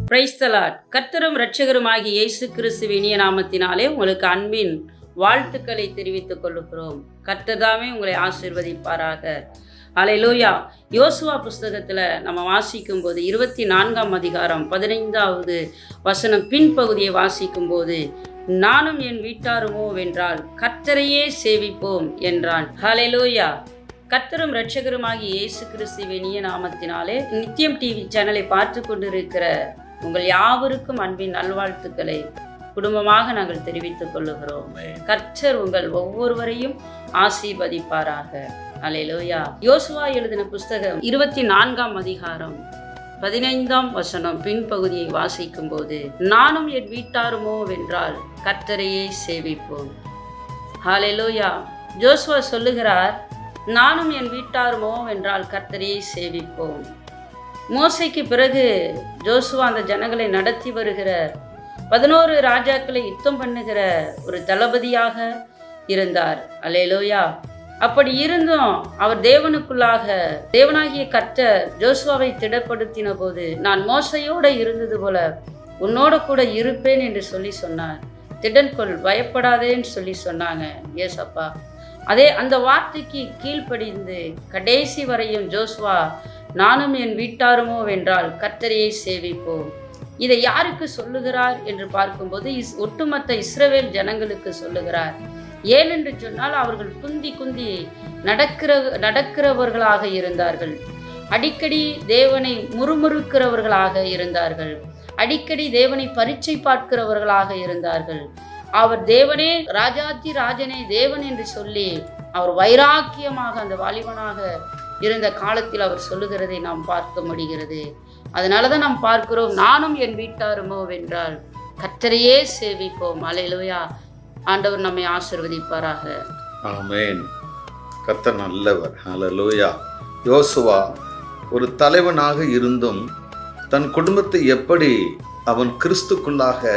Price the Lord. கர்த்தரும் இரட்சகருமாகிய இயேசு கிறிஸ்துவின் இனிய நாமத்தினாலே உங்களுக்கு அன்பின் வாழ்த்துக்களை தெரிவித்துக் கொள்கிறோம். கர்த்தர் தாமே உங்களை ஆசீர்வதிப்பாராக. அல்லேலூயா. யோசுவா புஸ்தகத்தில் நம்ம வாசிக்கும் போது 24ஆம் அதிகாரம் 15வது வசனம் பின்பகுதியை வாசிக்கும் போது, நானும் என் வீட்டாருமோ வென்றால் கர்த்தரையே சேவிப்போம் என்றான். அல்லேலூயா. கர்த்தரும் இரட்சகருமாகிய இயேசு கிறிஸ்துவின் இனிய நாமத்தினாலே நித்தியம் டிவி சேனலை பார்த்து கொண்டிருக்கிற உங்கள் யாவருக்கும் அன்பின் நல்வாழ்த்துக்களை குடும்பமாக நாங்கள் தெரிவித்துக் கொள்ளுகிறோம். கர்த்தர் உங்கள் ஒவ்வொருவரையும் ஆசீர்வதிப்பாராக. அல்லேலூயா. யோசுவா எழுதின புஸ்தகம் 24ஆம் அதிகாரம் 15ஆம் வசனம் பின்பகுதியை வாசிக்கும் போது, நானும் என் வீட்டாருமோ வென்றால் கர்த்தரையே சேவிப்போம். அல்லேலூயா. யோசுவா சொல்லுகிறார், நானும் என் வீட்டாருமோ வென்றால் கர்த்தரையே சேவிப்போம். மோசைக்கு பிறகு யோசுவா அந்த ஜனங்களை நடத்தி வருகிற 11 ராஜாக்களை யுத்தம் பண்ணுகிற ஒரு தளபதியாக இருந்தார். அல்லேலூயா. அப்படி இருந்தும் அவர் தேவனாகிய கர்த்தர் யோசுவாவை திடப்படுத்தின போது, நான் மோசையோடு இருந்தது போல உன்னோட கூட இருப்பேன் என்று சொல்லி சொன்னார். திடன்கொள், பயப்படாதேன்னு சொல்லி சொன்னாங்க ஏசப்பா. அந்த வார்த்தைக்கு கீழ்ப்படிந்து கடைசி வரையும் யோசுவா, நானும் என் வீட்டாருமோ வென்றால் கர்த்தரையே சேவிப்போம். இதை யாருக்கு சொல்லுகிறார் என்று பார்க்கும்போது ஒட்டுமொத்த இஸ்ரவேல் ஜனங்களுக்கு சொல்லுகிறார். ஏனென்று சொன்னால் அவர்கள் குந்தி நடக்கிறவர்களாக இருந்தார்கள். அடிக்கடி தேவனை முறுமுறுக்கிறவர்களாக இருந்தார்கள். அடிக்கடி தேவனை பரீட்சை பார்க்கிறவர்களாக இருந்தார்கள். அவர் தேவனே, ராஜாதி ராஜனே தேவன் என்று சொல்லி அவர் வைராக்கியமாக அந்த வாலிபனாக இருந்த காலத்தில் அவர் சொல்லுகிறதை நாம் பார்க்க முடிகிறது. அதனால தான் நாம் பார்க்கிறோம், நானும் என் வீட்டாருமோ வென்றால் கர்த்தரையே சேவிப்போம். அல்லேலூயா. ஆண்டவர் நம்மை ஆசீர்வதிப்பாராக. ஆமென். கர்த்தர் நல்லவர். அல்லேலூயா. யோசுவா ஒரு தலைவனாக இருந்தும் தன் குடும்பத்தை எப்படி அவன் கிறிஸ்துக்குள்ளாக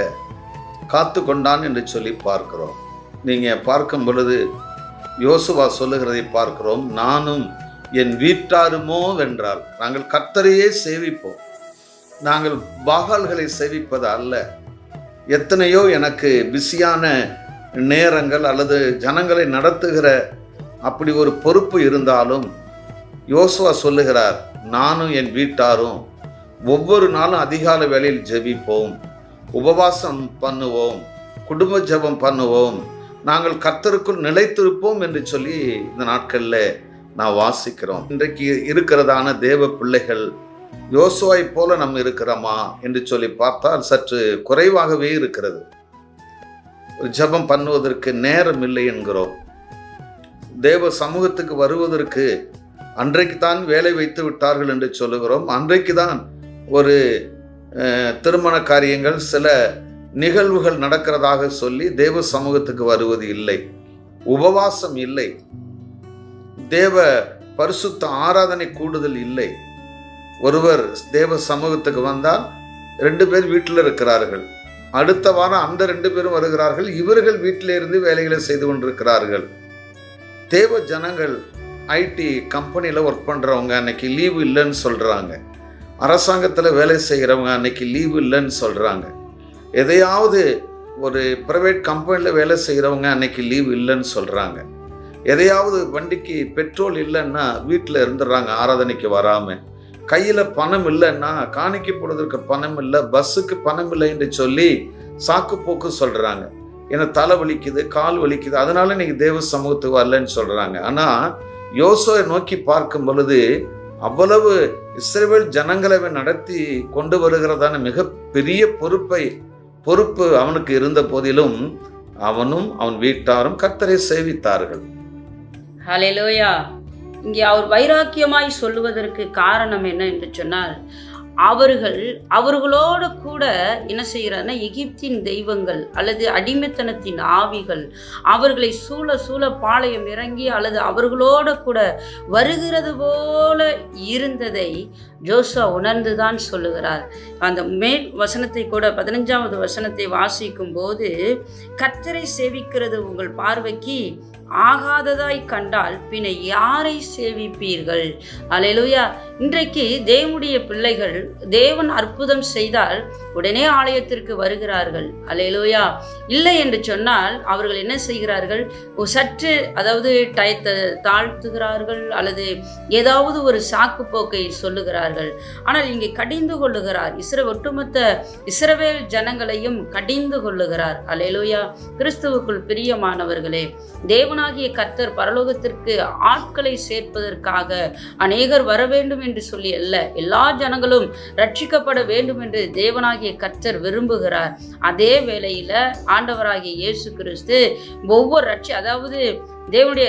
காத்து கொண்டான் என்று சொல்லி பார்க்கிறோம். நீங்கள் பார்க்கும் பொழுது யோசுவா சொல்லுகிறதை பார்க்கிறோம், நானும் என் வீட்டாருமோ வென்றால் நாங்கள் கர்த்தரையே சேவிப்போம். நாங்கள் பாகால்களை சேவிப்பது அல்ல. எத்தனையோ எனக்கு பிஸியான நேரங்கள் அல்லது ஜனங்களை நடத்துகிற அப்படி ஒரு பொறுப்பு இருந்தாலும் யோசுவா சொல்லுகிறார், நானும் என் வீட்டாரும் ஒவ்வொரு நாளும் அதிகாலை வேளையில் ஜெபிப்போம், உபவாசம் பண்ணுவோம், குடும்ப ஜெபம் பண்ணுவோம், நாங்கள் கர்த்தருக்குள் நிலைத்திருப்போம் என்று சொல்லி இந்த நாட்களில் நான் வாசிக்கிறோம். இன்றைக்கு இருக்கிறதான தேவ பிள்ளைகள் யோசுவாவை போல நம்ம இருக்கிறோமா என்று சொல்லி பார்த்தால் சற்று குறைவாகவே இருக்கிறது. ஜெபம் பண்ணுவதற்கு நேரம் இல்லை என்கிறோம். தேவ சமூகத்துக்கு வருவதற்கு அன்றைக்கு தான் வேலை வைத்து விட்டார்கள் என்று சொல்லுகிறோம். அன்றைக்கு தான் ஒரு திருமண காரியங்கள், சில நிகழ்வுகள் நடக்கிறதாக சொல்லி தேவ சமூகத்துக்கு வருவது இல்லை. உபவாசம் இல்லை. தேவ பரிசுத்த ஆராதனை கூடுதல் இல்லை. ஒருவர் தேவ சமூகத்துக்கு வந்தால் 2 பேர் வீட்டில் இருக்கிறார்கள். அடுத்த வாரம் அந்த 2 பேரும் வருகிறார்கள். இவர்கள் வீட்டில் இருந்து வேலைகளை செய்து கொண்டிருக்கிறார்கள். தேவ ஜனங்கள் ஐடி கம்பெனியில் ஒர்க் பண்ணுறவங்க அன்னைக்கு லீவு இல்லைன்னு சொல்கிறாங்க. அரசாங்கத்தில் வேலை செய்கிறவங்க அன்னைக்கு லீவு இல்லைன்னு சொல்கிறாங்க. எதையாவது ஒரு ப்ரைவேட் கம்பெனியில் வேலை செய்கிறவங்க அன்னைக்கு லீவு இல்லைன்னு சொல்கிறாங்க. எதையாவது வண்டிக்கு பெட்ரோல் இல்லைன்னா வீட்டில் இருந்துடுறாங்க ஆராதனைக்கு வராமல். கையில் பணம் இல்லைன்னா காணிக்கை போடுவதற்கு பணம் இல்லை, பஸ்ஸுக்கு பணம் இல்லை என்று சொல்லி சாக்கு போக்கு சொல்கிறாங்க. ஏன்னா தலை வலிக்குது, கால் வலிக்குது, அதனால இன்னைக்கு தேவ சமூகத்துக்கு வரலன்னு சொல்கிறாங்க. ஆனால் யோசுவாவை நோக்கி பார்க்கும் பொழுது அவ்வளவு இஸ்ரவேல் ஜனங்களை நடத்தி கொண்டு வருகிறதான மிகப்பெரிய பொறுப்பு அவனுக்கு இருந்த போதிலும் அவனும் அவன் வீட்டாரும் கர்த்தரை சேவித்தார்கள். அல்லேலூயா. இங்கே அவர் வைராக்கியமாய் சொல்லுவதற்கு காரணம் என்ன என்று சொன்னால், அவர்களோடு கூட என்ன செய்கிறார்னா, எகிப்தின் தெய்வங்கள் அல்லது அடிமைத்தனத்தின் ஆவிகள் அவர்களை சூழ பாளையம் இறங்கி அல்லது அவர்களோடு கூட வருகிறது போல இருந்ததை யோசுவா உணர்ந்துதான் சொல்லுகிறார். அந்த மேல் வசனத்தை கூட 15வது வசனத்தை வாசிக்கும் போது, கர்த்தரை சேவிக்கிறது உங்கள் பார்வைக்கு ஆகாததாய் கண்டால் பின்ன யாரை சேவிப்பீர்கள்? அல்லேலூயா. இன்றைக்கு தேவனுடைய பிள்ளைகள் தேவன் அற்புதம் செய்தால் உடனே ஆலயத்திற்கு வருகிறார்கள். அல்லேலூயா. இல்லை என்று சொன்னால் அவர்கள் என்ன செய்கிறார்கள்? சற்று அதாவது டயத்தை தாழ்த்துகிறார்கள் அல்லது ஏதாவது ஒரு சாக்கு போக்கை சொல்லுகிறார்கள். ஆனால் இங்கே கடிந்து கொள்ளுகிறார். ஒட்டுமொத்த இஸ்ரவேல் ஜனங்களையும் கடிந்து கொள்ளுகிறார். அல்லேலூயா. கிறிஸ்துவுக்குள் பிரியமானவர்களே, தேவனாகிய கர்த்தர் பரலோகத்திற்கு ஆட்களை சேர்ப்பதற்காக அநேகர் வர வேண்டும் என்று சொல்லி அல்ல, எல்லா ஜனங்களும் ரட்சிக்கப்பட வேண்டும் என்று தேவனாகிய கர்த்தர் விரும்புகிறார். அதே வேளையில ஆண்டவராகிய இயேசு கிறிஸ்து ஒவ்வொரு அதாவது தேவனுடைய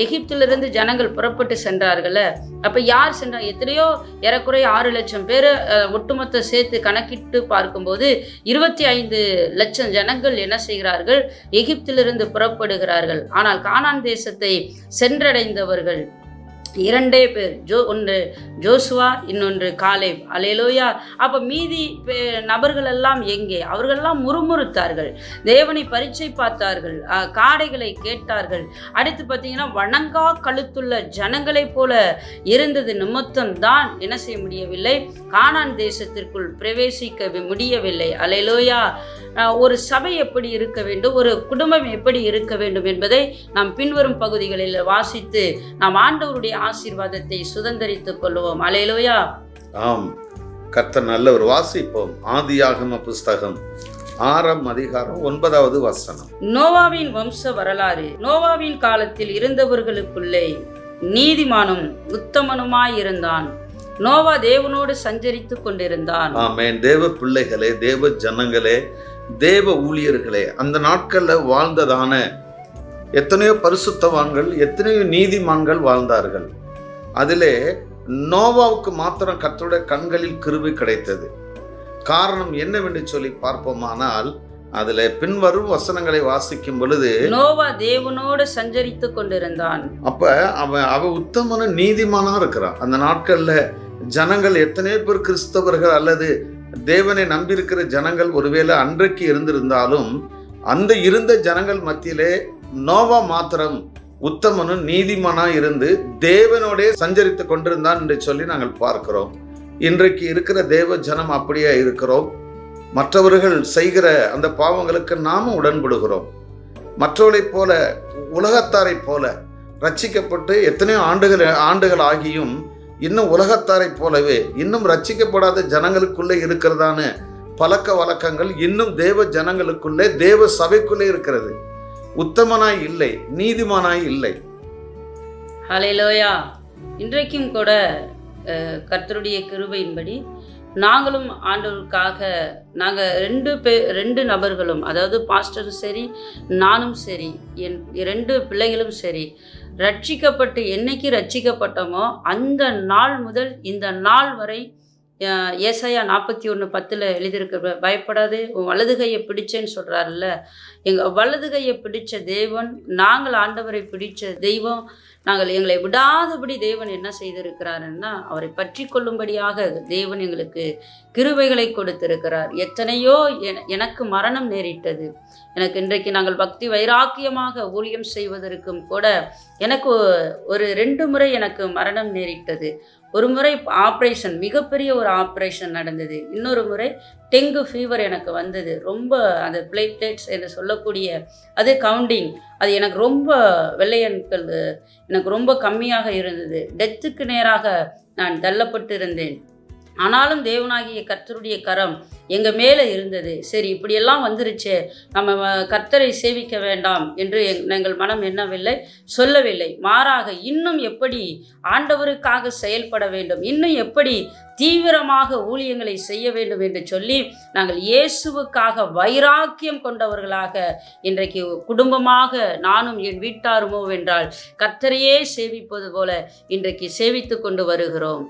எகிப்திலிருந்து ஜனங்கள் புறப்பட்டு சென்றார்கள். அப்போ யார் சென்றார்? எத்தனையோ ஏறக்குறைய 6 லட்சம் பேர் ஒட்டுமொத்த சேர்த்து கணக்கிட்டு பார்க்கும்போது 25 லட்சம் ஜனங்கள் என்ன செய்கிறார்கள்? எகிப்திலிருந்து புறப்படுகிறார்கள். ஆனால் கானான் தேசத்தை சென்றடைந்தவர்கள் 2 பேர். ஒன்று ஜோசுவா, இன்னொன்று காலேப். அல்லேலூயா. அப்போ மீதி நபர்கள் எல்லாம் எங்கே? அவர்களெல்லாம் முறுமுறுத்தார்கள், தேவனை பரீட்சை பார்த்தார்கள், காடைகளை கேட்டார்கள். அடுத்து பார்த்தீங்கன்னா வணங்கா கழுத்துள்ள ஜனங்களைப் போல இருந்தது நிமித்தம்தான் என்ன செய்ய முடியவில்லை? கானான் தேசத்திற்குள் பிரவேசிக்க முடியவில்லை. அல்லேலூயா. ஒரு சபை எப்படி இருக்க வேண்டும், ஒரு குடும்பம் எப்படி இருக்க வேண்டும் என்பதை நாம் பின்வரும் பகுதிகளில் வாசித்து நாம் ஆண்டவருடைய ஆசீர்வாதத்தை சுதந்தரித்துக் கொள்வோம். அல்லேலூயா. ஆம், கர்த்தர் நல்லவர். வாசிப்போம். ஆதியாகம புஸ்தகம் 6ஆம் அதிகாரம் 9வது வசனம். நோவாவின் வம்ச வரலாறு. நோவாவின் காலத்தில் இருந்தவர்களுக்குள்ளே நீதிமானும் உத்தமனுமாயிருந்தான். நோவா தேவனோடு சஞ்சரித்துக் கொண்டிருந்தான். ஆமென். தேவ பிள்ளைகளே, தேவ ஜனங்களே, தேவ ஊழியர்களே, அந்த நாட்கள்ல வாழ்ந்ததான எத்தனையோ பரிசுத்தவான்கள், எத்தனையோ நீதிமான்கள் வாழ்ந்தார்கள். அதிலே நோவாவுக்கு மாத்திரம் கர்த்தருடைய கண்களில் கிருபை கிடைத்தது. காரணம் என்னவென்று சொல்லி பார்ப்போமானால், அதுல பின்வரும் வசனங்களை வாசிக்கும் பொழுது, நோவா தேவனோடு சஞ்சரித்துக் கொண்டிருந்தான். அப்ப அவ உத்தமன நீதிமானா இருக்கிறான். அந்த நாட்கள்ல ஜனங்கள் எத்தனையோ பேர் கிறிஸ்தவர்கள் அல்லது தேவனை நம்பியிருக்கிற ஜனங்கள் ஒருவேளை அன்றைக்கு இருந்திருந்தாலும், அந்த இருந்த ஜனங்கள் மத்தியிலே நோவா மாத்திரம் உத்தமனும் நீதிமானா இருந்து தேவனோடே சஞ்சரித்து கொண்டிருந்தான் என்று சொல்லி நாங்கள் பார்க்கிறோம். இன்றைக்கு இருக்கிற தேவ ஜனம் அப்படியே இருக்கிறோம். மற்றவர்கள் செய்கிற அந்த பாவங்களுக்கு நாமும் உடன்படுகிறோம். மற்றவர்களைப் போல, உலகத்தாரை போல ரட்சிக்கப்பட்டு எத்தனையோ ஆண்டுகள் ஆகியும் இன்னும் உலகத்தாரை போலவே இன்னும் ரட்சிக்கப்படாத ஜனங்களுக்குள்ளே இருக்கிறதான பழக்க வழக்கங்கள் இன்னும் தேவ ஜனங்களுக்குள்ளே, தேவ சபைக்குள்ளே இருக்கிறது. உத்தமனாய் இல்லை, நீதிமானாய் இல்லை. ஹல்லேலூயா. இன்றைக்கும் கூட கர்த்தருடைய கிருபையின்படி நாங்களும் ஆண்டவருக்காக நாங்கள் 2 நபர்களும், அதாவது பாஸ்டரும் சரி, நானும் சரி, என் 2 பிள்ளைகளும் சரி, ரட்சிக்கப்பட்டு என்னைக்கு ரட்சிக்கப்பட்டோமோ அந்த நாள் முதல் இந்த நாள் வரை ஏசாயா 41:10 எழுதியிருக்க, பயப்படாதே உன் வலது கையை பிடிச்சேன்னு சொல்கிறாருல்ல. எங்கள் வலது கையை பிடித்த தேவன், நாங்கள் ஆண்டவரை பிடித்த தெய்வம், நாங்கள் எங்களை விடாதபடி தேவன் என்ன செய்திருக்கிறாருன்னா, அவரை பற்றி கொள்ளும்படியாக தேவன் எங்களுக்கு கிருபைகளை கொடுத்திருக்கிறார். எத்தனையோ எனக்கு மரணம் நேரிட்டது. எனக்கு இன்றைக்கு நாங்கள் பக்தி வைராக்கியமாக ஊழியம் செய்வதற்கும் கூட எனக்கு ஒரு 2 முறை எனக்கு மரணம் நேரிட்டது. ஒரு முறை ஆப்ரேஷன், மிகப்பெரிய ஒரு ஆப்ரேஷன் நடந்தது. இன்னொரு முறை டெங்கு ஃபீவர் எனக்கு வந்தது. ரொம்ப அந்த பிளேட்லெட்ஸ் என்று சொல்லக்கூடிய அது கவுண்டிங், அது எனக்கு ரொம்ப வெள்ளையணுக்கள் எனக்கு ரொம்ப கம்மியாக இருந்தது. டெத்துக்கு நேராக நான் தள்ளப்பட்டு இருந்தேன். ஆனாலும் தேவனாகிய கர்த்தருடைய கரம் எங்கள் மேலே இருந்தது. சரி, இப்படியெல்லாம் வந்துருச்சு, நம்ம கர்த்தரை சேவிக்க வேண்டாம் என்று எங்கள் மனம் என்னவில்லை, சொல்லவில்லை. மாறாக இன்னும் எப்படி ஆண்டவருக்காக செயல்பட வேண்டும், இன்னும் எப்படி தீவிரமாக ஊழியங்களை செய்ய வேண்டும் என்று சொல்லி நாங்கள் இயேசுவுக்காக வைராக்கியம் கொண்டவர்களாக இன்றைக்கு குடும்பமாக நானும் என் வீட்டாருமோ வென்றால் கர்த்தரையே சேவிப்பது போல இன்றைக்கு சேவித்து கொண்டு வருகிறோம்.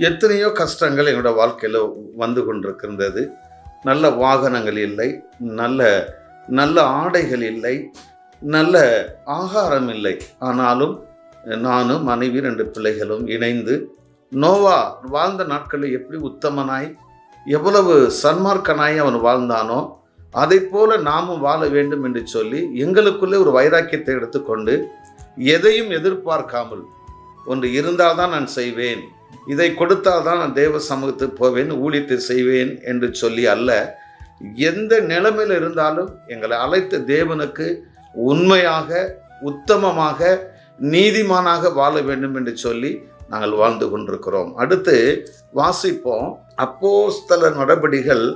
எத்தனையோ கஷ்டங்கள் என்னோட வாழ்க்கையில் வந்து கொண்டிருக்கின்றது. நல்ல வாகனங்கள் இல்லை, நல்ல ஆடைகள் இல்லை, நல்ல ஆகாரம் இல்லை. ஆனாலும் நானும் மனைவி 2 பிள்ளைகளும் இணைந்து நோவா வாழ்ந்த நாட்களில் எப்படி உத்தமனாய், எவ்வளவு சன்மார்க்கனாய் அவன் வாழ்ந்தானோ அதை போல நாமும் வாழ வேண்டும் என்று சொல்லி எங்களுக்குள்ளே ஒரு வைராக்கியத்தை எடுத்துக்கொண்டு எதையும் எதிர்பார்க்காமல், ஒன்று இருந்தால் தான் நான் செய்வேன், இதை கொடுத்தால் தான் நான் தேவ சமூகத்துக்கு போவேன், ஊழியத்தை செய்வேன் என்று சொல்லி அல்ல, எந்த நிலைமையில் இருந்தாலும் எங்களை அழைத்த தேவனுக்கு உண்மையாக, உத்தமமாக, நீதிமானாக வாழ வேண்டும் என்று சொல்லி நாங்கள் வாழ்ந்து கொண்டிருக்கிறோம். அடுத்து வாசிப்போம், அப்போஸ்தலர் நடபடிகள்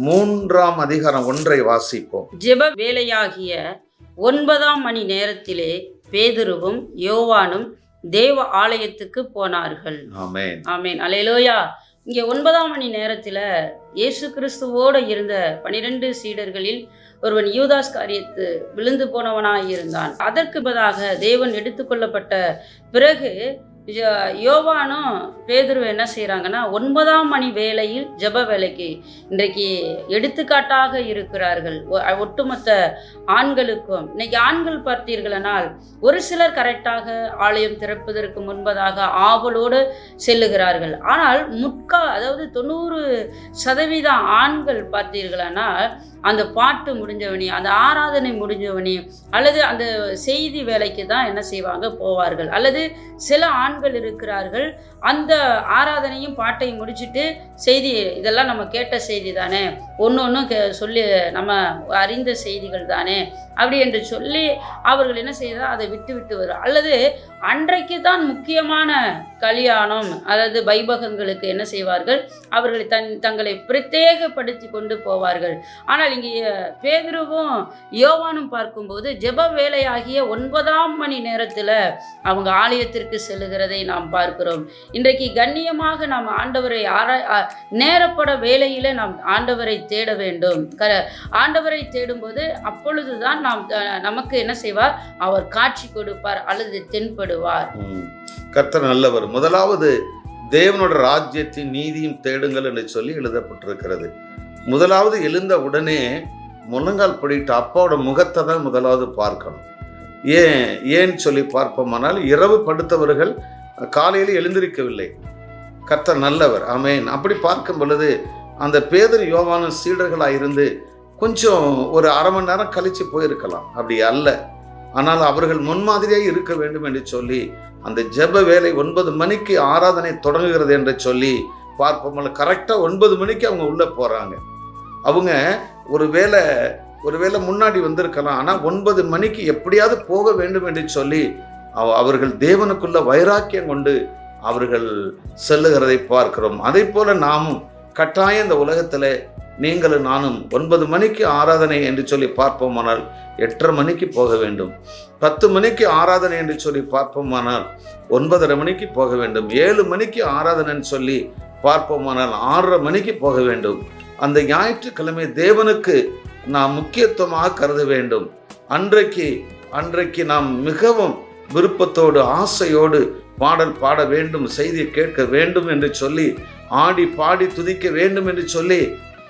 3ஆம் அதிகாரம் 1 வாசிப்போம். ஜெப வேலையாகிய 9ஆம் மணி நேரத்திலே பேதுருவும் யோவானும் தேவ ஆலயத்துக்கு போனார்கள். ஆமென், ஆமென், அல்லேலூயா. இங்கே 9ஆம் மணி நேரத்தில் இயேசு கிறிஸ்துவோடு இருந்த 12 சீடர்களில் ஒருவன் யூதாஸ் காரியத்து விழுந்து போனவனாய் இருந்தான். அதற்கு பதிலாக தேவன் எடுத்துக்கொள்ளப்பட்ட பிறகு யோவானும் பேதுருவும் என்ன செய்கிறாங்கன்னா 9ஆம் மணி வேளையில் ஜெப வேலைக்கு இன்றைக்கு எடுத்துக்காட்டாக இருக்கிறார்கள். ஒட்டுமொத்த ஆண்களுக்கும் இன்னைக்கு ஆண்கள் பார்த்தீர்களானால் ஒரு சிலர் கரெக்டாக ஆலயம் திறப்பதற்கு முன்பதாக ஆவலோடு செல்லுகிறார்கள். ஆனால் அதாவது 90% ஆண்கள் பார்த்தீர்களானால் அந்த பாட்டு முடிஞ்சவனே, அந்த ஆராதனை முடிஞ்சவனே, அல்லது அந்த செய்தி வேலைக்கு தான் என்ன செய்வாங்க, போவார்கள். அல்லது சில ஆண்கள் இருக்கிறார்கள், அந்த ஆராதனையும் பாட்டையும் முடிச்சுட்டு செய்தி, இதெல்லாம் நம்ம கேட்ட செய்தி தானே, ஒன்று சொல்லி நம்ம அறிந்த செய்திகள் தானே அப்படி என்று சொல்லி அவர்கள் என்ன செய்தால் அதை விட்டு வரும். அல்லது அன்றைக்கு தான் முக்கியமான கல்யாணம் அல்லது வைபகங்களுக்கு என்ன செய்வார்கள், அவர்களை தங்களை பிரத்யேகப்படுத்தி கொண்டு போவார்கள். ஆனால் இங்கே பேதுருவும் யோவானும் பார்க்கும்போது ஜெப வேலையாகிய 9ஆம் மணி நேரத்தில் அவங்க ஆலயத்திற்கு செல்லுகிறதை நாம் பார்க்கிறோம். இன்றைக்கு கண்ணியமாக நாம் ஆண்டவரை நேரப்பட வேலையில் நாம் ஆண்டவரை தேட வேண்டும். ஆண்டவரை தேடும்போது அப்பொழுதுதான் நமக்கு என்ன செய்வார், அவர் காட்சி கொடுப்பார் அல்லது தென்படுவார். கர்த்தர் நல்லவர். முதலாவது தேவனோட ராஜ்யத்தின் நீதியும் தேடுங்கள் என்று சொல்லி எழுதப்பட்டிருக்கிறது. முதலாவது எழுந்த உடனே முழங்கால் படிட்டு அப்பாவோட முகத்தை தான் முதலாவது பார்க்கணும். ஏன் சொல்லி பார்ப்போமானால், இரவு படுத்தவர்கள் காலையில் எழுந்திருக்கவில்லை. கர்த்தர் நல்லவர். ஆமென். அப்படி பார்க்கும் பொழுது அந்த பேதுரு யோவானும் சீடர்களாக இருந்து கொஞ்சம் ஒரு அரை மணி நேரம் கழித்து போயிருக்கலாம். அப்படி அல்ல, ஆனால் அவர்கள் முன்மாதிரியாக இருக்க வேண்டும் என்று சொல்லி அந்த ஜெப வேலை 9 மணிக்கு ஆராதனை தொடங்குகிறது என்று சொல்லி பார்ப்போம். கரெக்டாக 9 மணிக்கு அவங்க உள்ளே போகிறாங்க. அவங்க ஒருவேளை முன்னாடி வந்திருக்கலாம், ஆனால் 9 மணிக்கு எப்படியாவது போக வேண்டும் என்று சொல்லி அவர்கள் தேவனுக்குள்ள வைராக்கியம் கொண்டு அவர்கள் செல்லுகிறதை பார்க்கிறோம். அதே போல நாமும் கட்டாயம் இந்த உலகத்தில் நீங்களும் நானும் 9 மணிக்கு ஆராதனை என்று சொல்லி பார்ப்போமானால் 8:30 மணிக்கு போக வேண்டும். 10 மணிக்கு ஆராதனை என்று சொல்லி பார்ப்போமானால் 9:30 மணிக்கு போக வேண்டும். 7 மணிக்கு ஆராதனைன்னு சொல்லி பார்ப்போமானால் 6:30 மணிக்கு போக வேண்டும். அந்த ஞாயிற்றுக்கிழமை தேவனுக்கு நாம் முக்கியத்துவமாக கருத வேண்டும். அன்றைக்கு நாம் மிகவும் விருப்பத்தோடு ஆசையோடு பாடல் பாட வேண்டும், செய்தி கேட்க வேண்டும் என்று சொல்லி ஆடி பாடி துதிக்க வேண்டும் என்று சொல்லி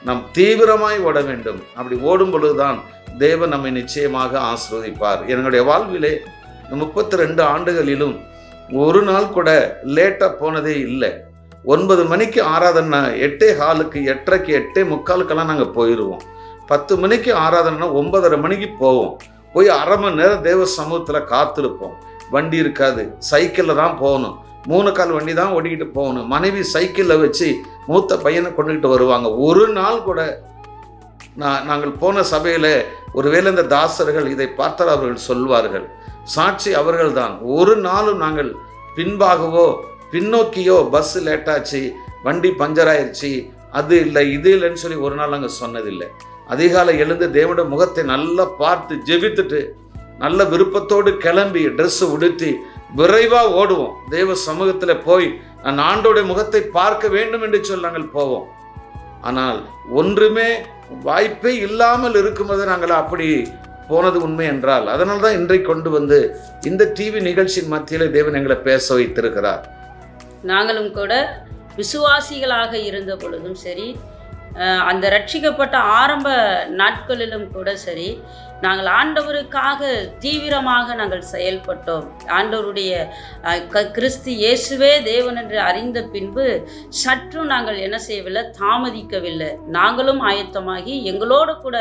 நாம் தீவிரமாய் ஓட வேண்டும். அப்படி ஓடும் பொழுதுதான் தேவன் நம்மை நிச்சயமாக ஆசீர்வதிப்பார். என்னுடைய வாழ்விலே 32 ஆண்டுகளிலும் ஒரு நாள் கூட லேட்டாக போனதே இல்லை. 9 மணிக்கு ஆராதனை 8:15, 8:30, 8:45 நாங்கள் போயிடுவோம். 10 மணிக்கு ஆராதனைனா 9:30 மணிக்கு போவோம். போய் அரை மணி நேரம் தேவ சமூகத்தில் காத்திருப்போம். வண்டி இருக்காது, சைக்கிளில் தான் போகணும். 3 கால் வண்டி தான் ஓடிக்கிட்டு போகணும். மனைவி சைக்கிளில் வச்சு மூத்த பையனை கொண்டுகிட்டு வருவாங்க. ஒரு நாள் கூட நாங்கள் போன சபையில் ஒருவேளை இந்த தாசர்கள் இதை பார்த்தால் அவர்கள் சொல்வார்கள், சாட்சி அவர்கள் தான். ஒரு நாளும் நாங்கள் பின்பாகவோ பின்னோக்கியோ பஸ் லேட்டாச்சு, வண்டி பஞ்சர் ஆயிடுச்சு, அது இல்லை இது இல்லைன்னு சொல்லி ஒரு நாள் நாங்கள் சொன்னதில்லை. அதிகாலை எழுந்து தேவனுடைய முகத்தை நல்லா பார்த்து ஜெபித்துட்டு நல்ல விருப்பத்தோடு கிளம்பி ட்ரெஸ்ஸு உடுத்தி விரைவாக ஓடுவோம். தேவ சமூகத்தில் போய் நான் ஆண்டோடைய முகத்தை பார்க்க வேண்டும் என்று சொல்லி நாங்கள் போவோம். ஆனால் ஒன்றுமே வாய்ப்பே இல்லாமல் இருக்கும்போது நாங்கள் அப்படி போனது உண்மை என்றால், அதனால தான் இன்றைக்கு கொண்டு வந்து இந்த டிவி நிகழ்ச்சியின் மத்தியில் தேவன் எங்களை பேச வைத்திருக்கிறார். நாங்களும் கூட விசுவாசிகளாக இருந்த பொழுதும் சரி, அந்த ரட்சிக்கப்பட்ட ஆரம்ப நாட்களிலும் கூட சரி, நாங்கள் ஆண்டவருக்காக தீவிரமாக நாங்கள் செயல்பட்டோம். ஆண்டவருடைய கிறிஸ்து இயேசுவே தேவன் என்று அறிந்த பின்பு சற்றும் நாங்கள் என்ன செய்யவில்லை, தாமதிக்கவில்லை. நாங்களும் ஆயத்தமாகி எங்களோடு கூட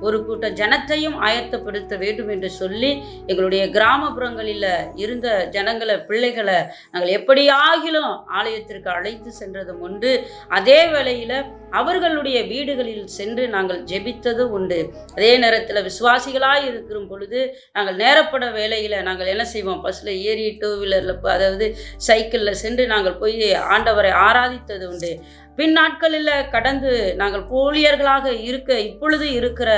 ஒரு கூட்ட ஜனத்தையும் ஆயத்தப்படுத்த வேண்டும் என்று சொல்லி எங்களுடைய கிராமப்புறங்களில் இருந்த ஜனங்களை, பிள்ளைகளை நாங்கள் எப்படியாகிலும் ஆலயத்திற்கு அழைத்து சென்றதும் உண்டு. அதே வேளையில் அவர்களுடைய வீடுகளில் சென்று நாங்கள் ஜெபித்தது உண்டு. அதே நேரத்தில் விசுவாசிகளாக இருக்கிற பொழுது நாங்கள் நேரப்பட வேலையில் நாங்கள் என்ன செய்வோம், பஸ்ஸில் ஏறி 2 வீலரில் அதாவது சைக்கிளில் சென்று நாங்கள் போய் ஆண்டவரை ஆராதித்தது உண்டு. பின் நாட்களில் கடந்து நாங்கள் ஊழியர்களாக இப்பொழுது இருக்கிற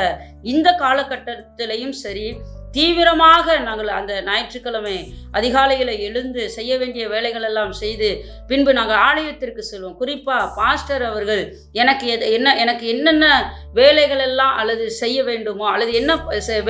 இந்த காலகட்டத்திலையும் சரி, தீவிரமாக நாங்கள் அந்த ஞாயிற்றுக்கிழமை அதிகாலையில் எழுந்து செய்ய வேண்டிய வேலைகள் எல்லாம் செய்து பின்பு நாங்கள் ஆலயத்திற்கு செல்வோம். குறிப்பாக பாஸ்டர் அவர்கள் எனக்கு என்னென்ன வேலைகள் எல்லாம் அல்லது செய்ய வேண்டுமோ அல்லது என்ன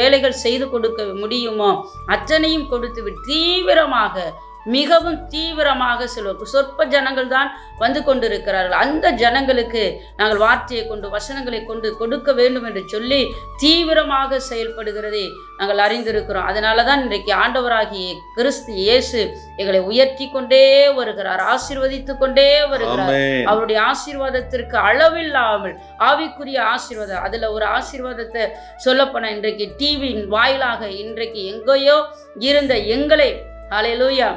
வேலைகள் செய்து கொடுக்க முடியுமோ அத்தனையும் கொடுத்து தீவிரமாக, மிகவும் தீவிரமாக செல்வோம். சொற்ப ஜனங்கள் தான் வந்து கொண்டிருக்கிறார்கள். அந்த ஜனங்களுக்கு நாங்கள் வார்த்தையை கொண்டு, வசனங்களை கொண்டு கொடுக்க வேண்டும் என்று சொல்லி தீவிரமாக செயல்படுகிறதை நாங்கள் அறிந்திருக்கிறோம். அதனால தான் இன்றைக்கு ஆண்டவராகிய கிறிஸ்து இயேசு எங்களை உயர்த்தி கொண்டே வருகிறார், ஆசீர்வதித்து கொண்டே வருகிறார். அவருடைய ஆசீர்வாதத்திற்கு அளவில்லாமல் ஆவிக்குரிய ஆசீர்வாதம். அதில் ஒரு ஆசீர்வாதத்தை சொல்லப்போன, இன்றைக்கு டிவியின் வாயிலாக இன்றைக்கு எங்கேயோ இருந்த எங்களை, ஹல்லேலூயா,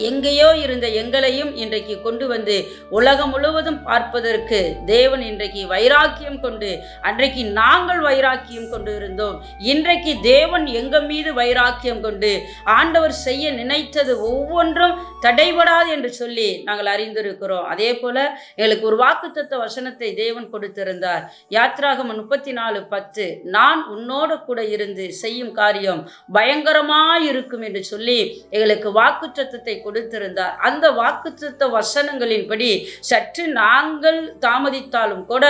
எங்கேயோ இருந்த எங்களையும் இன்றைக்கு கொண்டு வந்து உலகம் முழுவதும் பார்ப்பதற்கு தேவன் இன்றைக்கு வைராக்கியம் கொண்டு, அன்றைக்கு நாங்கள் வைராக்கியம் கொண்டு இருந்தோம், இன்றைக்கு தேவன் எங்கள் மீது வைராக்கியம் கொண்டு ஆண்டவர் செய்ய நினைத்தது ஒவ்வொன்றும் தடைபடாது என்று சொல்லி நாங்கள் அறிந்திருக்கிறோம். அதே போல எங்களுக்கு ஒரு வாக்குத்தத்த வசனத்தை தேவன் கொடுத்திருந்தார். யாத்ராகமம் 34:10, நான் உன்னோடு கூட இருந்து செய்யும் காரியம் பயங்கரமாயிருக்கும் என்று சொல்லி எங்களுக்கு வாக்குத்தத்தத்தை கொடுத்திருந்தார். அந்த வாக்குத்தத்த வசனங்களின்படி சற்று நாங்கள் தாமதித்தாலும் கூட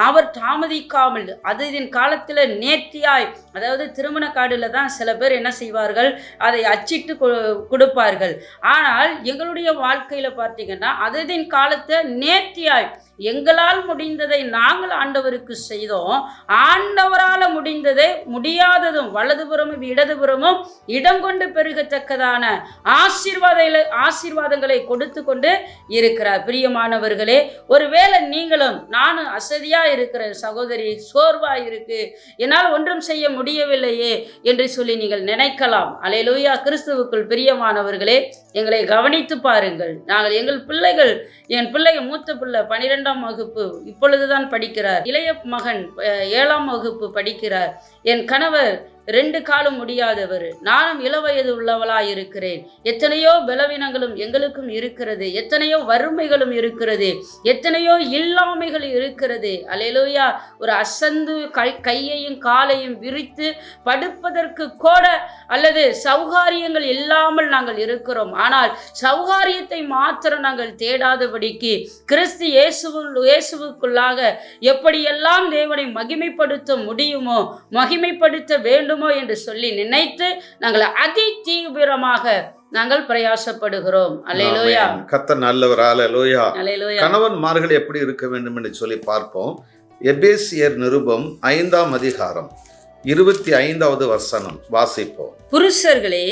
அவர் தாமதிக்காமல் அதன் காலத்தில் நேர்த்தியாய், அதாவது திருமண கார்டுல தான் சில பேர் என்ன செய்வார்கள், அதை அச்சிட்டு கொடுப்பார்கள். ஆனால் எங்களுடைய வாழ்க்கையில பார்த்தீங்கன்னா அதன் காலத்தை நேர்த்தியாய் எங்களால் முடிந்ததை நாங்கள் ஆண்டவருக்கு செய்தோம். ஆண்டவரால் முடிந்ததை, முடியாததும் வலதுபுறமும் இடதுபுறமும் இடம் கொண்டு பெருகத்தக்கதான ஆசீர்வாதங்களை கொடுத்து கொண்டு இருக்கிறார். பிரியமானவர்களே, ஒருவேளை நீங்களும் நானும் அசதியா இருக்கிற சகோதரி, சோர்வா இருக்கு, என்னால் ஒன்றும் செய்ய முடியவில்லையே என்று சொல்லி நீங்கள் நினைக்கலாம். அல்லேலூயா. கிறிஸ்துவுக்குள் பிரியமானவர்களே, எங்களை கவனித்து பாருங்கள். நாங்கள் என் பிள்ளைகள் மூத்த பிள்ளை 12ஆம் வகுப்பு இப்பொழுதுதான் படிக்கிறார். இளைய மகன் 7ஆம் வகுப்பு படிக்கிறார். என் கணவர் 2 காலும் முடியாதவர். நானும் இளவயது உள்ளவளாய் இருக்கிறேன். எத்தனையோ பலவீனங்களும் எங்களுக்கும் இருக்கிறது, எத்தனையோ வறுமைகளும் இருக்கிறது, எத்தனையோ இல்லாமைகள் இருக்கிறது. அல்லேலூயா. ஒரு அசந்து கையையும் காலையும் விரித்து படுப்பதற்கு கூட அல்லது சௌகாரியங்கள் இல்லாமல் நாங்கள் இருக்கிறோம். ஆனால் சௌகாரியத்தை மாத்திரம் நாங்கள் தேடாதபடிக்கு கிறிஸ்து இயேசுவுக்குள்ளாக எப்படியெல்லாம் தேவனை மகிமைப்படுத்த முடியுமோ, மகிமைப்படுத்த வேண்டுமோ என்று சொல்லி நினைத்து நாங்கள் அதி தீவிரமாக நாங்கள் பிரயாசப்படுகிறோம். அல்லேலூயா. கர்த்தர் நல்லவர். அல்லேலூயா. கணவன்மார்கள் எப்படி இருக்க வேண்டும் என்று சொல்லி பார்ப்போம். எபேசியர் நிருபம் 5ஆம் அதிகாரம் 25வது வசனம் வாசிப்போம். புருஷர்களே,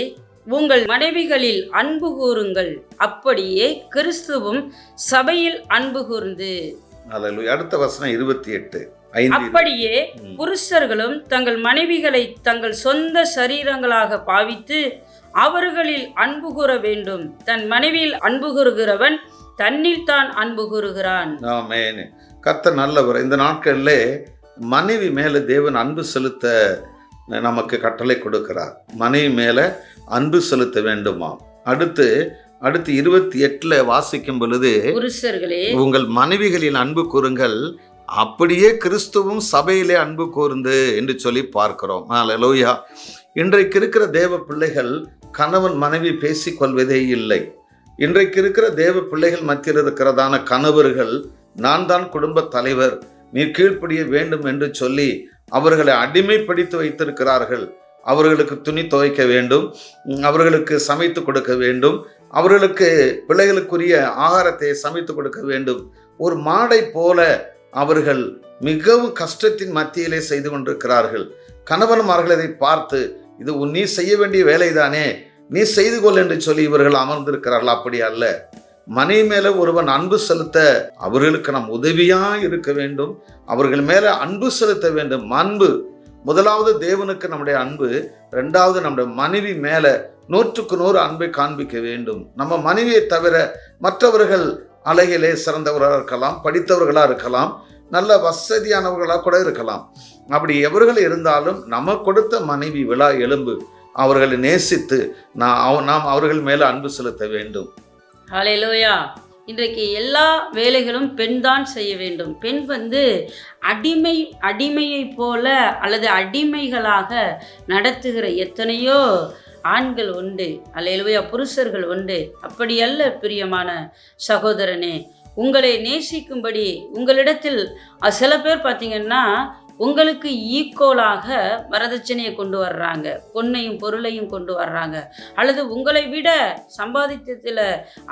உங்கள் மனைவிகளில் அன்பு கூறுங்கள், அப்படியே கிறிஸ்துவும் சபையில் அன்பு கூர்ந்து. அடுத்த வசனம் 28. அப்படியே புருஷர்களும் தங்கள் மனைவிகளை தங்கள் சொந்த சரீரங்களாக பாவித்து அவர்களில் அன்பு கூற வேண்டும். தன் மனைவியில் அன்பு கூறுகிறவன் தன்னில் தான் அன்பு கூறுகிறான். ஆமென். கர்த்தர் நல்லவர். இந்த நாட்களிலே மனைவி மேல தேவன் அன்பு செலுத்த நமக்கு கட்டளை கொடுக்கிறார். மனைவி மேல அன்பு செலுத்த வேண்டுமா? அடுத்து 28 வாசிக்கும் பொழுது, புருஷர்களே, உங்கள் மனைவிகளில் அன்பு கூறுங்கள், அப்படியே கிறிஸ்துவும் சபையிலே அன்பு கூர்ந்து என்று சொல்லி பார்க்கிறோம். அல்லேலூயா. இன்றைக்கு இருக்கிற தேவ பிள்ளைகள் கணவன் மனைவி பேசிக்கொள்வதே இல்லை. இன்றைக்கு இருக்கிற தேவ பிள்ளைகள் மத்தியில் இருக்கிறதான கணவர்கள், நான் தான் குடும்ப தலைவர், நீ கீழ்ப்படிய வேண்டும் என்று சொல்லி அவர்களை அடிமைப்படுத்தி வைத்திருக்கிறார்கள். அவர்களுக்கு துணி துவைக்க வேண்டும், அவர்களுக்கு சமைத்து கொடுக்க வேண்டும், அவர்களுக்கு பிள்ளைகளுக்குரிய ஆகாரத்தை சமைத்து கொடுக்க வேண்டும். ஒரு மாடை போல அவர்கள் மிகவும் கஷ்டத்தின் மத்தியிலே செய்து கொண்டிருக்கிறார்கள். கணவன்மார்கள் இதை பார்த்து, இது நீ செய்ய வேண்டிய வேலைதானே, நீ செய்து கொள் என்று சொல்லி இவர்கள் அமர்ந்திருக்கிறார்கள். அப்படி அல்ல. மனைவி மேல ஒருவன் அன்பு செலுத்த அவர்களுக்கு நாம் உதவியா இருக்க வேண்டும். அவர்கள் மேல அன்பு செலுத்த வேண்டும். அன்பு முதலாவது தேவனுக்கு நம்முடைய அன்பு, இரண்டாவது நம்முடைய மனைவி மேல 100க்கு 100 அன்பை காண்பிக்க வேண்டும். நம்ம மனைவியை தவிர மற்றவர்கள் அழகிலே சிறந்தவர்களாக இருக்கலாம், படித்தவர்களாக இருக்கலாம், நல்ல வசதியானவர்களாக கூட இருக்கலாம். அப்படி எவர்கள் இருந்தாலும் நம்ம கொடுத்த மனைவி விழா எலும்பு, அவர்களை நேசித்து நாம் அவர்கள் மேல அன்பு செலுத்த வேண்டும். ஹல்லேலூயா. இன்றைக்கு எல்லா வேலைகளும் பெண் தான் செய்ய வேண்டும். பெண் அடிமையை போல அல்லது அடிமைகளாக நடத்துகிற எத்தனையோ ஆண்கள் உண்டு. ஹல்லேலூயா. புருஷர்கள் உண்டு. அப்படி அல்ல பிரியமான சகோதரனே. உங்களை நேசிக்கும்படி உங்களிடத்தில் சில பேர் பார்த்தீங்கன்னா உங்களுக்கு ஈக்குவலாக வரதட்சணையை கொண்டு வர்றாங்க, பொன்னையும் பொருளையும் கொண்டு வர்றாங்க, அல்லது உங்களை விட சம்பாதித்ததில்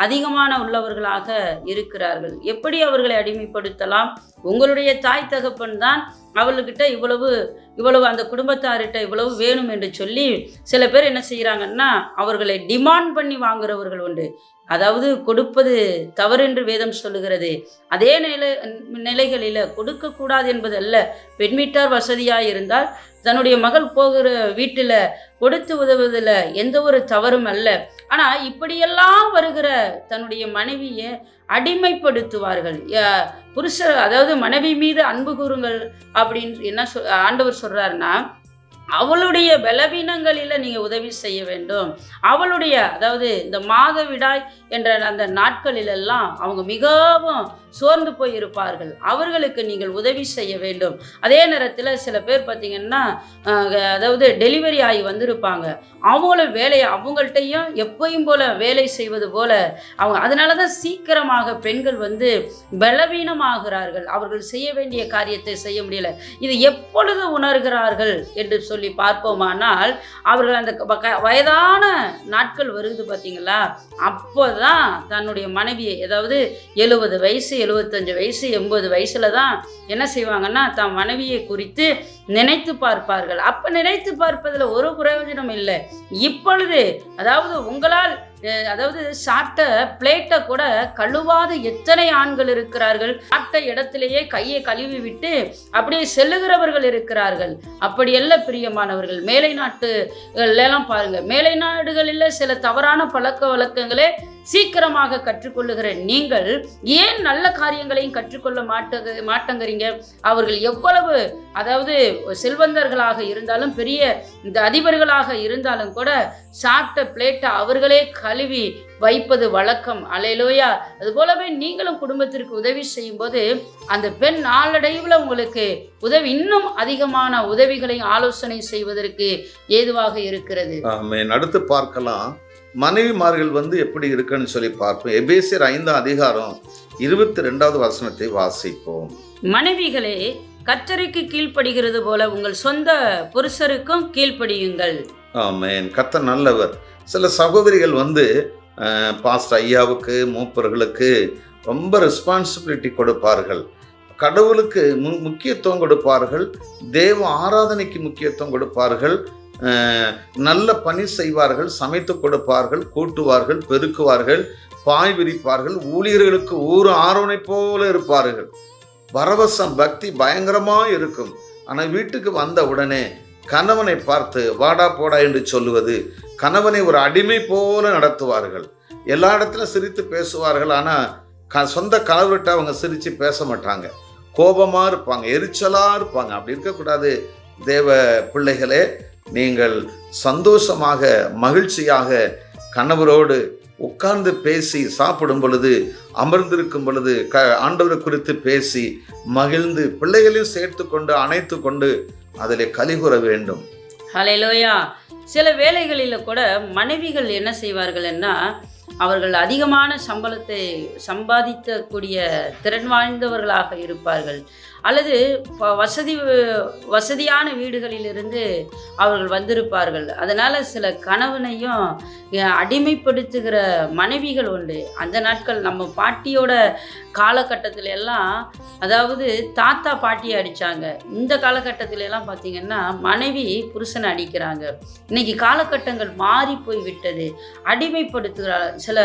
அதிகமான உள்ளவர்களாக இருக்கிறார்கள். எப்படி அவர்களை அடிமைப்படுத்தலாம்? உங்களுடைய தாய் தகப்பன் தான் அவள்கிட்ட இவ்வளவு அந்த குடும்பத்தார்கிட்ட இவ்வளவு வேணும் என்று சொல்லி சில பேர் என்ன செய்கிறாங்கன்னா அவர்களை டிமாண்ட் பண்ணி வாங்குறவர்கள் உண்டு. அதாவது கொடுப்பது தவறு என்று வேதம் சொல்லுகிறது. அதே நிலைகளில் கொடுக்கக்கூடாது என்பது அல்ல. பெண் வீட்டார் வசதியாக இருந்தால் தன்னுடைய மகள் போகிற வீட்டில் கொடுத்து உதவுவதில் எந்த ஒரு தவறும் அல்ல. ஆனால் இப்படியெல்லாம் வருகிற தன்னுடைய மனைவியை அடிமைப்படுத்துவார்கள். புருஷர் அதாவது மனைவி மீது அன்பு கூறுங்கள் அப்படின்னு என்ன ஆண்டவர் சொல்கிறாருன்னா, அவளுடைய பலவீனங்களில் நீங்கள் உதவி செய்ய வேண்டும். அவளுடைய அதாவது இந்த மாதவிடாய் என்ற அந்த நாட்களிலெல்லாம் அவங்க மிகவும் சோர்ந்து போய் இருப்பார்கள். அவர்களுக்கு நீங்கள் உதவி செய்ய வேண்டும். அதே நேரத்தில் சில பேர் பார்த்திங்கன்னா அதாவது டெலிவரி ஆகி வந்திருப்பாங்க. அவங்கள்ட்டையும் எப்பயும் போல வேலை செய்வது போல அதனால தான் சீக்கிரமாக பெண்கள் பலவீனமாகிறார்கள். அவர்கள் செய்ய வேண்டிய காரியத்தை செய்ய முடியல. இது எப்பொழுது உணர்கிறார்கள் என்று சொல்லி பார்ப்போமானால், அவர்கள் அந்த வயதான நாட்கள் வருது பார்த்தீங்களா, அப்போதான் தன்னுடைய மனைவியை அதாவது 70 வயசு 75 வயசு 80 வயசுல தான் என்ன செய்வாங்கன்னா தன் மனைவியை குறித்து நினைத்து பார்ப்பார்கள். அப்போ நினைத்து பார்ப்பதில் ஒரு பிரயோஜனம் இல்லை. இப்பொழுது அதாவது உங்களால் அதாவது சாப்பிட்ட பிளேட்டை கூட கழுவாத எத்தனை ஆண்கள் இருக்கிறார்கள். சாப்பிட்ட இடத்திலேயே கையை கழுவி விட்டு அப்படியே செல்லுகிறவர்கள் இருக்கிறார்கள். அப்படியல்ல பிரியமானவர்கள். மேலை நாட்டுலாம் பாருங்க. மேலை நாடுகளில் சில தவறான பழக்க வழக்கங்களே சீக்கிரமாக கற்றுக்கொள்ளுகிற நீங்கள் ஏன் நல்ல காரியங்களையும் கற்றுக்கொள்ள மாட்டேங்கிறீங்க? அவர்கள் எவ்வளவு அதாவது செல்வந்தர்களாக இருந்தாலும் பெரிய இந்த அதிபர்களாக இருந்தாலும் கூட சாப்பிட்ட பிளேட்டை அவர்களே கழுவி வைப்பது வழக்கம். அல்லேலூயா. அதுபோலவே நீங்களும் குடும்பத்திற்கு உதவி செய்யும் போது அந்த பெண் நாளடைவில் உங்களுக்கு இன்னும் அதிகமான உதவிகளையும் ஆலோசனை செய்வதற்கு ஏதுவாக இருக்கிறது. அடுத்து பார்க்கலாம், மனைவிமார்கள் எப்படி இருக்குன்னு சொல்லி பார்ப்போம். எபேசியர் 5 அதிகாரம் 22வது வசனத்தை வாசிப்போம். மனைவிகளே, கர்த்தருக்கு கீழ்ப்படுகிறது போல உங்கள் சொந்த புருஷருக்கும் கீழ்ப்படியுங்கள். ஆமென். கர்த்தர் நல்லவர். சில சகோதரிகள் பாஸ்டர் ஐயாவுக்கு மூப்பர்களுக்கு ரொம்ப ரெஸ்பான்சிபிலிட்டி கொடுப்பார்கள். கடவுளுக்கு முக்கியத்துவம் கொடுப்பார்கள். தேவ ஆராதனைக்கு முக்கியத்துவம் கொடுப்பார்கள். நல்ல பணி செய்வார்கள். சமைத்து கொடுப்பார்கள், கூட்டுவார்கள், பெருக்குவார்கள், பாய் விரிப்பார்கள். ஊழியர்களுக்கு ஊர் ஆரோனை போல இருப்பார்கள். பரவசம் பக்தி பயங்கரமாக இருக்கும். ஆனால் வீட்டுக்கு வந்த உடனே கணவனை பார்த்து வாடா போடா என்று சொல்லுவது, கணவனை ஒரு அடிமை போல நடத்துவார்கள். எல்லா இடத்துலையும் சிரித்து பேசுவார்கள். ஆனால் சொந்த கணவர்கிட்ட அவங்க சிரித்து பேச மாட்டாங்க. கோபமாக இருப்பாங்க, எரிச்சலாக இருப்பாங்க. அப்படி இருக்கக்கூடாது. தேவ பிள்ளைகளே, நீங்கள் சந்தோஷமாக மகிழ்ச்சியாக கணவரோடு உட்கார்ந்து பேசி சாப்பிடும் பொழுது, அமர்ந்திருக்கும் பொழுது ஆண்டவரை குறித்து பேசி மகிழ்ந்து பிள்ளைகளையும் சேர்த்து கொண்டு அணைத்து கொண்டு அதில் கலிகூற வேண்டும். ஹல்லேலூயா. சில வேளைகளில் கூட மனைவிகள் என்ன செய்வார்கள்னா அவர்கள் அதிகமான சம்பளத்தை சம்பாதிக்கக்கூடிய திறன் வாய்ந்தவர்களாக இருப்பார்கள். அல்லது வசதியான வீடுகளிலிருந்து அவர்கள் வந்திருப்பார்கள். அதனால் சில கணவனையும் அடிமைப்படுத்துகிற மனைவிகள் உண்டு. அந்த நாட்கள் நம்ம பாட்டியோட காலகட்டத்தில எல்லாம், அதாவது தாத்தா பாட்டியை அடித்தாங்க. இந்த காலகட்டத்தில எல்லாம் பார்த்திங்கன்னா மனைவி புருஷனை அடிக்கிறாங்க. இன்றைக்கி காலகட்டங்கள் மாறி போய் விட்டது. அடிமைப்படுத்துகிறார். சில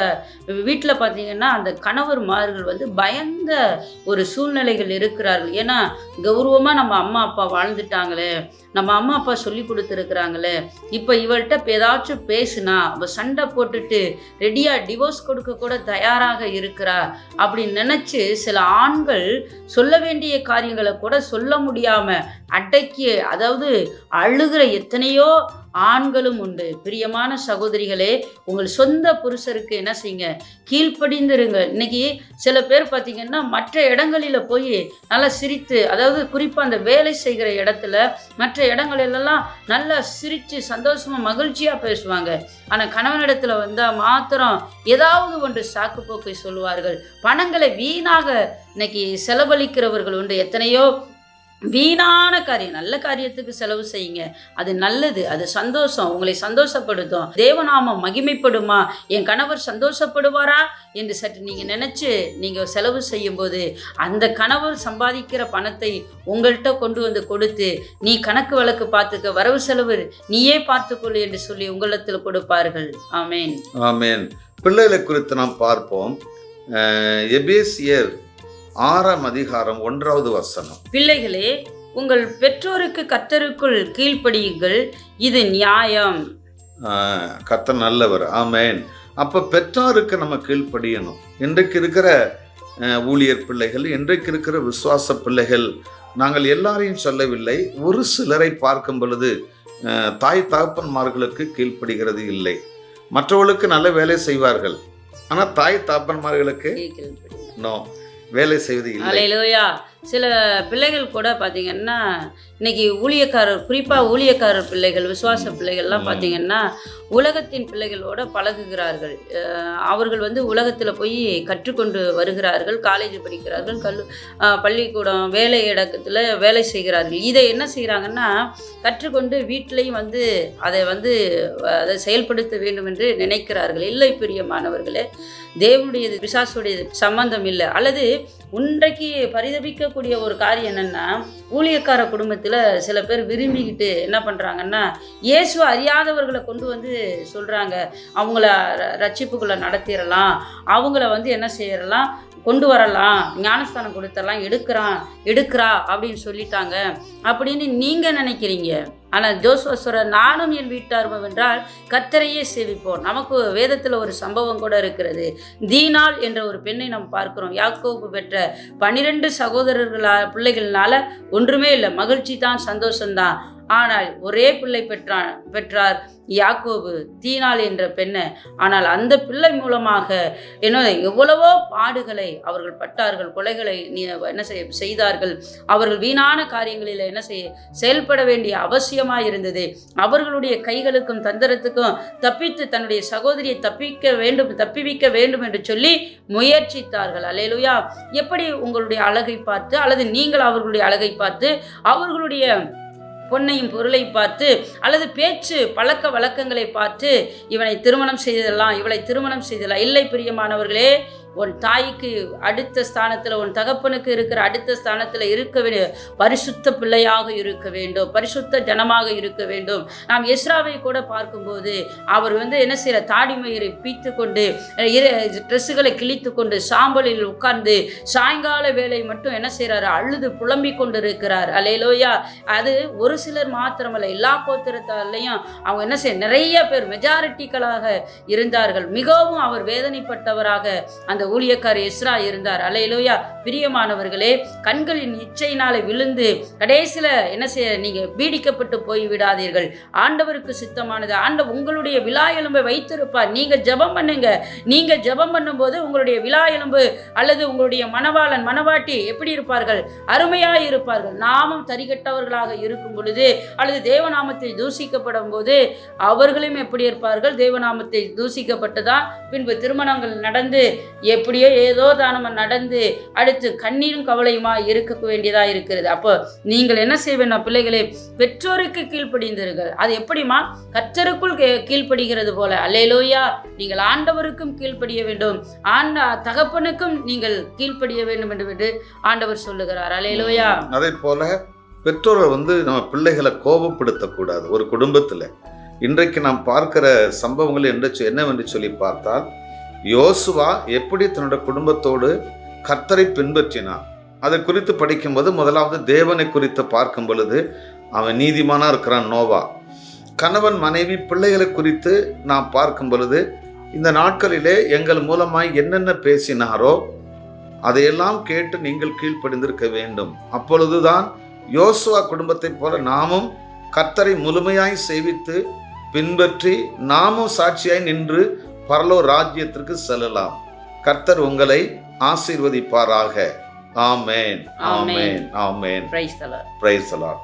வீட்டில் பார்த்திங்கன்னா அந்த கணவர்மார்கள் வந்து பயந்த ஒரு சூழ்நிலைகள் இருக்கிறார்கள். ஏன்னா கௌரவமாக நம்ம அம்மா அப்பா வாழ்ந்துட்டாங்களே, நம்ம அம்மா அப்பா சொல்லி கொடுத்துருக்குறாங்களே, இப்போ இவள்கிட்ட ஏதாச்சும் பேசுனா அவள் சண்டை போட்டுட்டு ரெடியாக டிவோர்ஸ் கொடுக்க கூட தயாராக இருக்கிறா அப்படின்னு நினச்சி சில ஆண்கள் சொல்ல வேண்டிய காரியங்களை கூட சொல்ல முடியாமல் அடக்கி, அதாவது அழுகிற எத்தனையோ ஆண்களும் உண்டு. பிரியமான சகோதரிகளே, உங்கள் சொந்த புருஷருக்கு என்ன செய்யுங்க, கீழ்ப்படிந்துருங்க. இன்னைக்கு சில பேர் பார்த்திங்கன்னா மற்ற இடங்களில் போய் நல்லா சிரித்து, அதாவது குறிப்பாக அந்த வேலை செய்கிற இடத்துல மற்ற இடங்களெல்லாம் நல்லா சிரித்து சந்தோஷமாக மகிழ்ச்சியாக பேசுவாங்க. ஆனால் கணவனிடத்தில் வந்தால் மாத்திரம் ஏதாவது ஒன்று சாக்கு போக்கை சொல்லுவார்கள். பணங்களை வீணாக இன்னைக்கு செலவழிக்கிறவர்கள் உண்டு. எத்தனையோ வீணான காரியம். நல்ல காரியத்துக்கு செலவு செய்யுங்க, அது நல்லது, அது சந்தோஷம், உங்களை சந்தோஷப்படுத்தும். தேவநாமம் மகிமைப்படுமா, என் கணவர் சந்தோஷப்படுவாரா என்று சற்று நீங்கள் நினச்சி நீங்கள் செலவு செய்யும்போது அந்த கணவர் சம்பாதிக்கிற பணத்தை உங்கள்கிட்ட கொண்டு வந்து கொடுத்து, நீ கணக்கு வழக்கு பார்த்துக்க, வரவு செலவு நீயே பார்த்துக்கொள்ளு என்று சொல்லி உங்களிடத்தில் கொடுப்பார்கள். ஆமேன், ஆமேன். பிள்ளைகளை குறித்து நாம் பார்ப்போம். எபேசியர் 6ஆம் அதிகாரம் 1வது வசனம். பிள்ளைகளே, உங்கள் பெற்றோருக்கு கர்த்தருக்குள் கீழ்ப்படியுங்கள், இது நியாயம். கர்த்தர் நல்லவர். ஆமேன். அப்போ பெற்றாருக்கு நம்ம கீழ்ப்படியணும். இன்றைக்கு இருக்கிற ஊழியர் பிள்ளைகள், இன்றைக்கு இருக்கிற விசுவாச பிள்ளைகள், நாங்கள் எல்லாரையும் சொல்லவில்லை, ஒரு சிலரை பார்க்கும் பொழுது தாய் தகப்பன்மார்களுக்கு கீழ்ப்படுகிறது இல்லை. மற்றவர்களுக்கு நல்ல வேலை செய்வார்கள், ஆனால் தாய் தகப்பன்மார்களுக்கு நோ, வேலை செய்வது இல்லை. அல்லேலூயா. சில பிள்ளைகள் கூட பார்த்திங்கன்னா இன்றைக்கி ஊழியக்காரர், குறிப்பாக ஊழியக்காரர் பிள்ளைகள், விசுவாச பிள்ளைகள்லாம் பார்த்திங்கன்னா உலகத்தின் பிள்ளைகளோடு பழகுகிறார்கள். அவர்கள் வந்து உலகத்தில் போய் கற்றுக்கொண்டு வருகிறார்கள், காலேஜ் படிக்கிறார்கள், பள்ளிக்கூடம், வேலை இடத்துல வேலை செய்கிறார்கள். இதை என்ன செய்கிறாங்கன்னா கற்றுக்கொண்டு வீட்டிலையும் வந்து அதை செயல்படுத்த வேண்டும் என்று நினைக்கிறார்கள். இல்லை பிரியமானவர்களே, தேவனுடையது பிசாசுடையது சம்பந்தம் இல்லை. அல்லது இன்றைக்கு பரிதபிக்கக்கூடிய ஒரு காரியம் என்னென்னா, ஊழியக்கார குடும்பத்தில் சில பேர் விரும்பிக்கிட்டு என்ன பண்ணுறாங்கன்னா, இயேசுவை அறியாதவர்களை கொண்டு வந்து சொல்கிறாங்க, அவங்கள ரட்சிப்புக்குள்ளே நடத்திடலாம், அவங்கள வந்து என்ன செய்யலாம், கொண்டு வரலாம், ஞானஸ்தானம் கொடுத்துடலாம், எடுக்கிறா அப்படின்னு சொல்லிட்டாங்க அப்படின்னு நீங்கள் நினைக்கிறீங்க. ஆனால் ஜோசுவா சொல்ற, நானும் என் வீட்டாரும் என்றால் கர்த்தரையே சேவிப்போம். நமக்கு வேதத்தில் ஒரு சம்பவம் கூட இருக்கிறது. தீனாள் என்ற ஒரு பெண்ணை நாம் பார்க்கிறோம். யாக்கோபு பெற்ற 12 பிள்ளைகள்னால ஒன்றுமே இல்லை, மகிழ்ச்சி தான், சந்தோஷம்தான். ஆனால் ஒரே பிள்ளை பெற்றார் யாக்கோபு, தீனாள் என்ற பெண்ணை. ஆனால் அந்த பிள்ளை மூலமாக எவ்வளவோ பாடுகளை அவர்கள் பட்டார்கள், கொலைகளை என்ன செய்தார்கள். அவர்கள் வீணான காரியங்களில் என்ன செயல்பட வேண்டிய அவசியமாக இருந்தது. அவர்களுடைய கைகளுக்கும் தந்திரத்துக்கும் தப்பித்து தன்னுடைய சகோதரியை தப்பிவிக்க வேண்டும் என்று சொல்லி முயற்சித்தார்கள். அல்லேலூயா. எப்படி உங்களுடைய அழகை பார்த்து, அல்லது நீங்கள் அவர்களுடைய அழகை பார்த்து, அவர்களுடைய பொன்னையும் பொருளை பார்த்து, அல்லது பேச்சு பழக்க வழக்கங்களை பார்த்து இவனை திருமணம் செய்ததெல்லாம், இவளை திருமணம் செய்ததெல்லாம் இல்லை. பிரியமானவர்களே, உன் தாய்க்கு அடுத்த ஸ்தானத்தில், உன் தகப்பனுக்கு இருக்கிற அடுத்த ஸ்தானத்தில் இருக்க வேண்டும். பரிசுத்த பிள்ளையாக இருக்க வேண்டும், பரிசுத்த ஜனமாக இருக்க வேண்டும். நாம் எஸ்ராவை கூட பார்க்கும்போது அவர் வந்து என்ன செய்கிற, தாடிமயிரை பீத்து கொண்டு, ட்ரெஸ்ஸுகளை கிழித்து கொண்டு, சாம்பலில் உட்கார்ந்து சாயங்கால வேலை மட்டும் என்ன செய்கிறாரு, அழுது புலம்பிக் கொண்டு இருக்கிறார். அல்லேலூயா. அது ஒரு சிலர் மாத்திரமல்ல, எல்லா கோத்திரத்தாலையும் அவங்க என்ன செய்ய, நிறைய பேர் மெஜாரிட்டிகளாக இருந்தார்கள். மிகவும் அவர் வேதனைப்பட்டவராக அந்த அந்த ஊழியக்காரர் எஸ்ரா இருந்தார். அல்லேலூயா. பிரியமானவர்களே, கண்களின் இச்சையினால விழுந்து கடைசியில் என்ன செய்ய, நீங்கள் பீடிக்கப்பட்டு போய் விடாதீர்கள். ஆண்டவருக்கு சித்தமானது. உங்களுடைய விலா எலும்பை வைத்திருப்பார். நீங்கள் ஜெபம் பண்ணுங்க. நீங்கள் ஜெபம் பண்ணும்போது உங்களுடைய விலா எலும்பு அல்லது உங்களுடைய மணவாளன் மணவாட்டி எப்படி இருப்பார்கள்? அருமையாக இருப்பார்கள். நாமும் தரிகட்டவர்களாக இருக்கும் பொழுது அல்லது தேவநாமத்தை தூசிக்கப்படும் போது அவர்களும் எப்படி இருப்பார்கள்? தேவநாமத்தை தூசிக்கப்பட்டுதான் பின்பு திருமணங்கள் நடந்து எப்படியோ ஏதோ தானமா நடந்து அடுத்து கண்ணீரும் கவலையுமா இருக்க வேண்டியதாக இருக்கிறது. அப்போ நீங்கள் என்ன செய்வேன்னா பிள்ளைகளே, பெற்றோருக்கு கீழ்ப்படிந்தீர்கள். அது எப்படிமா? கர்த்தருக்குள் கீழ்ப்படுகிறது போல. அல்லேலூயா. நீங்கள் ஆண்டவருக்கும் கீழ்ப்படிய வேண்டும், தகப்பனுக்கும் நீங்கள் கீழ்ப்படிய வேண்டும் என்று ஆண்டவர் சொல்லுகிறார். அல்லேலூயா. அதே போல பெற்றோரை நம்ம பிள்ளைகளை கோபப்படுத்தக்கூடாது. ஒரு குடும்பத்தில் இன்றைக்கு நாம் பார்க்கிற சம்பவங்கள் என்னவென்று சொல்லி பார்த்தால், யோசுவா எப்படி தன்னோட குடும்பத்தோடு கர்த்தரை பின்பற்றினான் அதை குறித்து படிக்கும்போது முதலாவது தேவனை குறித்து பார்க்கும் பொழுது அவன் நீதிமானா இருக்கிறான். நோவா. கணவன் மனைவி பிள்ளைகளை குறித்து நாம் பார்க்கும் பொழுது இந்த நாட்களிலே எங்கள் மூலமாய் என்னென்ன பேசினாரோ அதையெல்லாம் கேட்டு நீங்கள் கீழ்ப்படிந்திருக்க வேண்டும். அப்பொழுதுதான் யோசுவா குடும்பத்தை போல நாமும் கர்த்தரை முழுமையாய் சேவித்து பின்பற்றி நாமும் சாட்சியாய் நின்று பரலோக ராஜ்யத்திற்கு செல்லலாம். கர்த்தர் உங்களை ஆசீர்வதிப்பாராக. ஆமென். ஆமென். ஆமென். Praise the Lord. Praise the Lord.